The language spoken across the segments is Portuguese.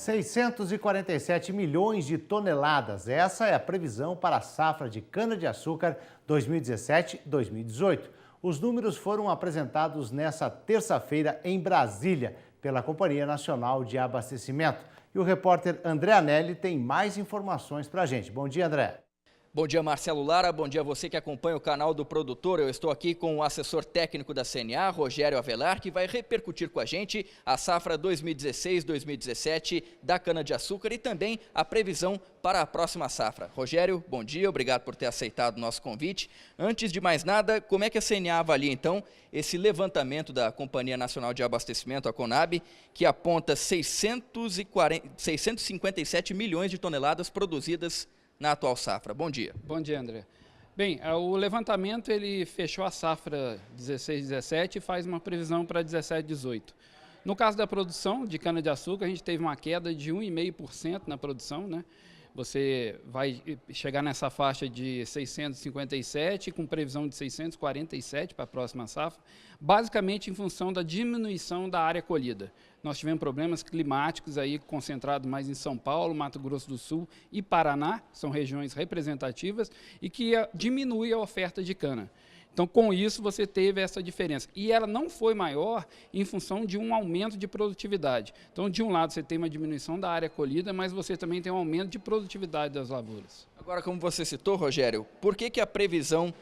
647 milhões de toneladas. Essa é a previsão para a safra de cana-de-açúcar 2017-2018. Os números foram apresentados nesta terça-feira em Brasília pela Companhia Nacional de Abastecimento. E o repórter André Anelli tem mais informações para a gente. Bom dia, André. Bom dia, Marcelo Lara. Bom dia a você que acompanha o canal do produtor. Eu estou aqui com o assessor técnico da CNA, Rogério Avelar, que vai repercutir com a gente a safra 2016-2017 da cana-de-açúcar e também a previsão para a próxima safra. Rogério, bom dia, obrigado por ter aceitado o nosso convite. Antes de mais nada, como é que a CNA avalia, então, esse levantamento da Companhia Nacional de Abastecimento, a Conab, que aponta 657 milhões de toneladas produzidas na atual safra? Bom dia. Bom dia, André. Bem, o levantamento ele fechou a safra 16-17 e faz uma previsão para 17-18. No caso da produção de cana-de-açúcar, a gente teve uma queda de 1,5% na produção, né? Você vai chegar nessa faixa de 657 com previsão de 647 para a próxima safra, basicamente em função da diminuição da área colhida. Nós tivemos problemas climáticos aí concentrados mais em São Paulo, Mato Grosso do Sul e Paraná, são regiões representativas e que diminui a oferta de cana. Então, com isso, você teve essa diferença. E ela não foi maior em função de um aumento de produtividade. Então, de um lado, você tem uma diminuição da área colhida, mas você também tem um aumento de produtividade das lavouras. Agora, como você citou, Rogério, por que a previsão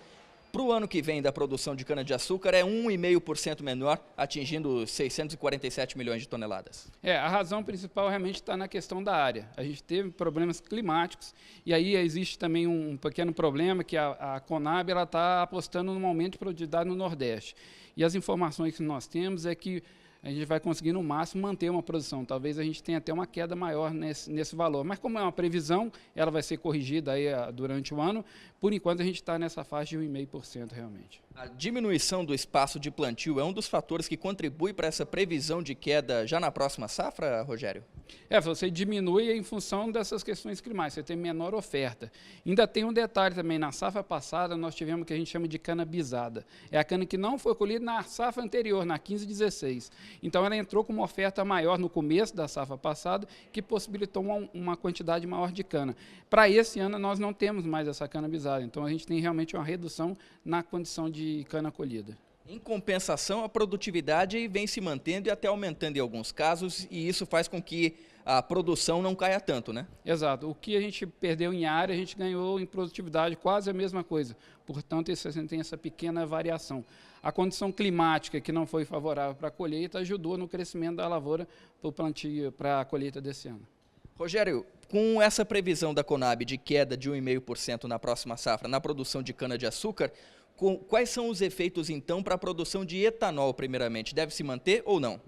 para o ano que vem da produção de cana-de-açúcar é 1,5% menor, atingindo 647 milhões de toneladas? A razão principal realmente está na questão da área. A gente teve problemas climáticos e aí existe também um pequeno problema que a Conab está apostando num aumento de produtividade no Nordeste. E as informações que nós temos é que a gente vai conseguir, no máximo, manter uma produção. Talvez a gente tenha até uma queda maior nesse valor. Mas como é uma previsão, ela vai ser corrigida aí durante o ano. Por enquanto, a gente está nessa faixa de 1,5% realmente. A diminuição do espaço de plantio é um dos fatores que contribui para essa previsão de queda já na próxima safra, Rogério? Você diminui em função dessas questões climáticas, você tem menor oferta. Ainda tem um detalhe também, na safra passada nós tivemos o que a gente chama de cana bisada. É a cana que não foi colhida na safra anterior, na 15-16. Então ela entrou com uma oferta maior no começo da safra passada, que possibilitou uma quantidade maior de cana. Para esse ano nós não temos mais essa cana bisada, então a gente tem realmente uma redução na condição de cana colhida. Em compensação, a produtividade vem se mantendo e até aumentando em alguns casos, e isso faz com que a produção não caia tanto, né? Exato. O que a gente perdeu em área, a gente ganhou em produtividade, quase a mesma coisa. Portanto, você tem essa pequena variação. A condição climática, que não foi favorável para a colheita, ajudou no crescimento da lavoura para o plantio, para a colheita desse ano. Rogério, com essa previsão da Conab de queda de 1,5% na próxima safra na produção de cana-de-açúcar, quais são os efeitos, então, para a produção de etanol, primeiramente? Deve se manter ou não?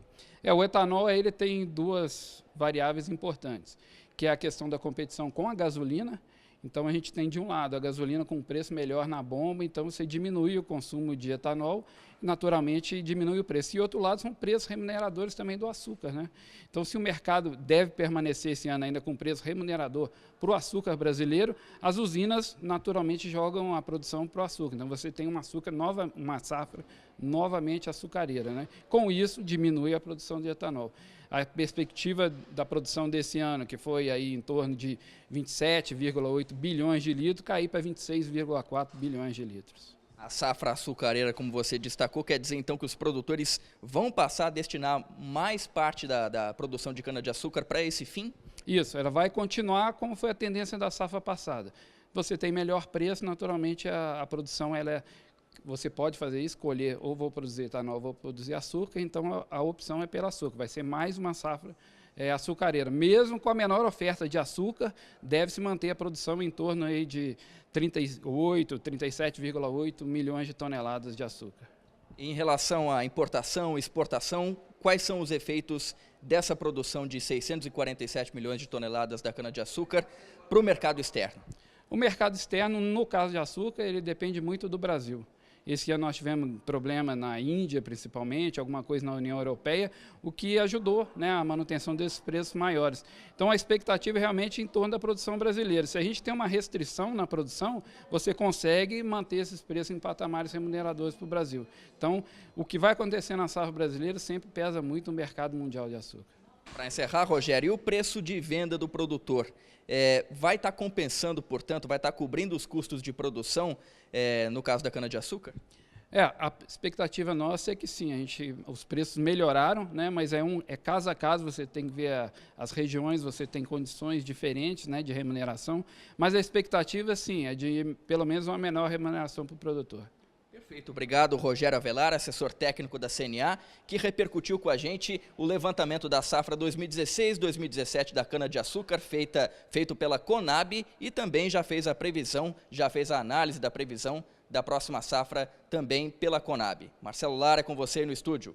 O etanol ele tem duas variáveis importantes, que é a questão da competição com a gasolina. Então, a gente tem, de um lado, a gasolina com preço melhor na bomba, então você diminui o consumo de etanol, naturalmente diminui o preço. E, outro lado, são preços remuneradores também do açúcar, né? Então, se o mercado deve permanecer esse ano ainda com preço remunerador para o açúcar brasileiro, as usinas, naturalmente, jogam a produção para o açúcar. Então, você tem uma safra novamente açucareira, né? Com isso, diminui a produção de etanol. A perspectiva da produção desse ano, que foi aí em torno de 27,8 bilhões de litros, cair para 26,4 bilhões de litros. A safra açucareira, como você destacou, quer dizer então que os produtores vão passar a destinar mais parte da produção de cana-de-açúcar para esse fim? Isso, ela vai continuar como foi a tendência da safra passada. Você tem melhor preço, naturalmente a produção você pode fazer isso, escolher ou vou produzir etanol ou vou produzir açúcar, então a opção é pelo açúcar, vai ser mais uma safra açucareira. Mesmo com a menor oferta de açúcar, deve-se manter a produção em torno aí de 37,8 milhões de toneladas de açúcar. Em relação à importação e exportação, quais são os efeitos dessa produção de 647 milhões de toneladas da cana-de-açúcar para o mercado externo? O mercado externo, no caso de açúcar, ele depende muito do Brasil. Esse ano nós tivemos problema na Índia, principalmente, alguma coisa na União Europeia, o que ajudou, né, a manutenção desses preços maiores. Então, a expectativa é realmente em torno da produção brasileira. Se a gente tem uma restrição na produção, você consegue manter esses preços em patamares remuneradores para o Brasil. Então, o que vai acontecer na safra brasileira sempre pesa muito no mercado mundial de açúcar. Para encerrar, Rogério, e o preço de venda do produtor? Vai estar compensando, portanto, vai estar cobrindo os custos de produção, no caso da cana-de-açúcar? A expectativa nossa é que sim, os preços melhoraram, né, mas é caso a caso, você tem que ver as regiões, você tem condições diferentes, né, de remuneração, mas a expectativa sim é de pelo menos uma menor remuneração para o produtor. Perfeito, obrigado Rogério Avelar, assessor técnico da CNA, que repercutiu com a gente o levantamento da safra 2016-2017 da cana-de-açúcar, feito pela Conab, e também já fez a análise da previsão da próxima safra também pela Conab. Marcelo Lara, com você aí no estúdio.